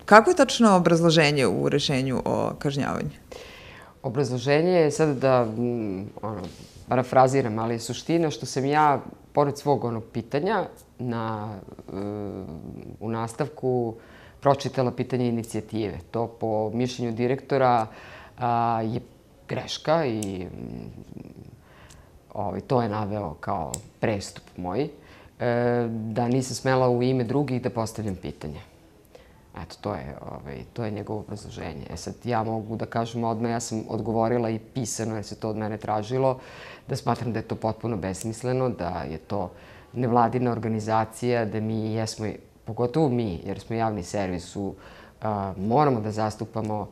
Kako je tačno obrazloženje u rešenju o kažnjavanju? Obrazloženje je sad da, parafraziram, ali je suština što sam ja, pored svog onog pitanja, u nastavku pročitala pitanje inicijative. To po mišljenju direktora je greška i to je naveo kao prestup moj, da nisam smela u ime drugih da postavljam pitanje. Eto, to je njegovo obrazloženje. Sad, ja mogu da kažem odmah, ja sam odgovorila i pisano, jer se to od mene tražilo, da smatram da je to potpuno besmisleno, da je to nevladina organizacija, da mi jesmo, pogotovo mi, jer smo javni servis, moramo da zastupamo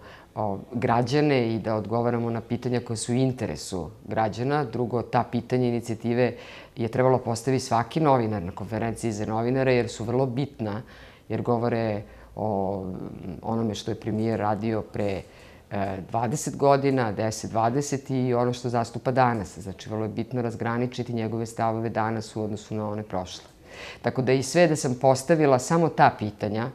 građane i da odgovaramo na pitanja koje su u interesu građana. Drugo, ta pitanja inicijative je trebalo postaviti svaki novinar na konferenciji za novinare, jer su vrlo bitna, jer govore o onome što je premijer radio pre 20 godina, 10-20 i ono što zastupa danas. Znači, vrlo je bitno razgraničiti njegove stavove danas u odnosu na one prošle. Tako da i sve da sam postavila samo ta pitanja,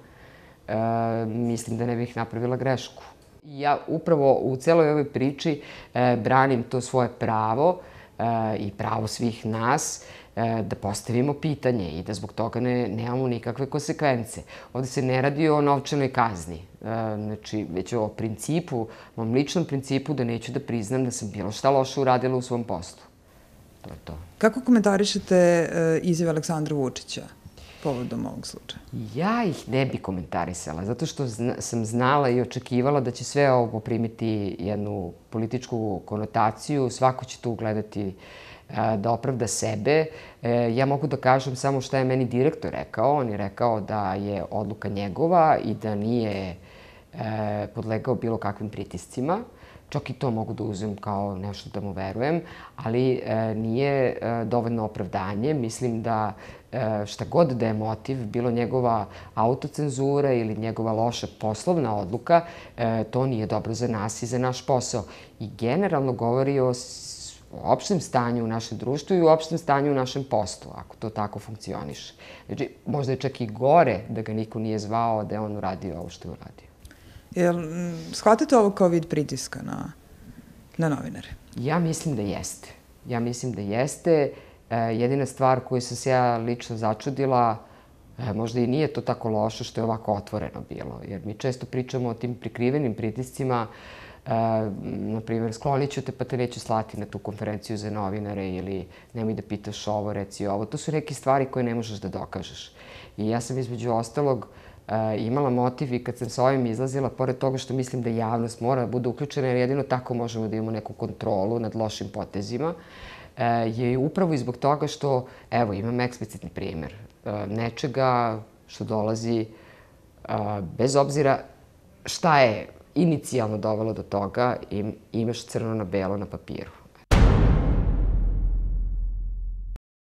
mislim da ne bih napravila grešku. Ja upravo u celoj ovoj priči branim to svoje pravo i pravo svih nas da postavimo pitanje i da zbog toga nemamo nikakve konsekvence. Ovde se ne radi o novčanoj kazni, znači već o principu, mom ličnom principu da neću da priznam da sam bilo šta loše uradila u svom poslu. To je to. Kako komentarišete izjave Aleksandra Vučića povodom ovog slučaja? Ja ih ne bi komentarisala, zato što sam znala i očekivala da će sve ovo poprimiti jednu političku konotaciju, svako će to ugledati da opravda sebe. Ja mogu da kažem samo šta je meni direktor rekao. On je rekao da je odluka njegova i da nije podlegao bilo kakvim pritiscima. Čak i to mogu da uzmem kao nešto da mu verujem, ali nije dovoljno opravdanje. Mislim da šta god da je motiv, bilo njegova autocenzura ili njegova loša poslovna odluka, to nije dobro za nas i za naš posao. I generalno govori o opštem stanju u našem društvu i u opštem stanju u našem poslu, ako to tako funkcioniše. Znači, možda je čak i gore da ga niko nije zvao, da je on uradio ovo što je uradio. Jel shvatate ovo kao vid pritiska na novinare? Ja mislim da jeste. Ja mislim da jeste. Jedina stvar koju sam se ja lično začudila, možda i nije to tako loše što je ovako otvoreno bilo, jer mi često pričamo o tim prikrivenim pritiscima, na primjer, sklonit ću te pa te neću slati na tu konferenciju za novinare ili nemoj da pitaš ovo, reci ovo. To su neke stvari koje ne možeš da dokažeš. I ja sam između ostalog imala motiv i kad sam sa ovim izlazila, pored toga što mislim da javnost mora da bude uključena, jer jedino tako možemo da imamo neku kontrolu nad lošim potezima, je upravo i zbog toga što, evo, imam eksplicitni primer nečega što dolazi bez obzira šta je inicijalno dovelo do toga, imaš crno na belo na papiru.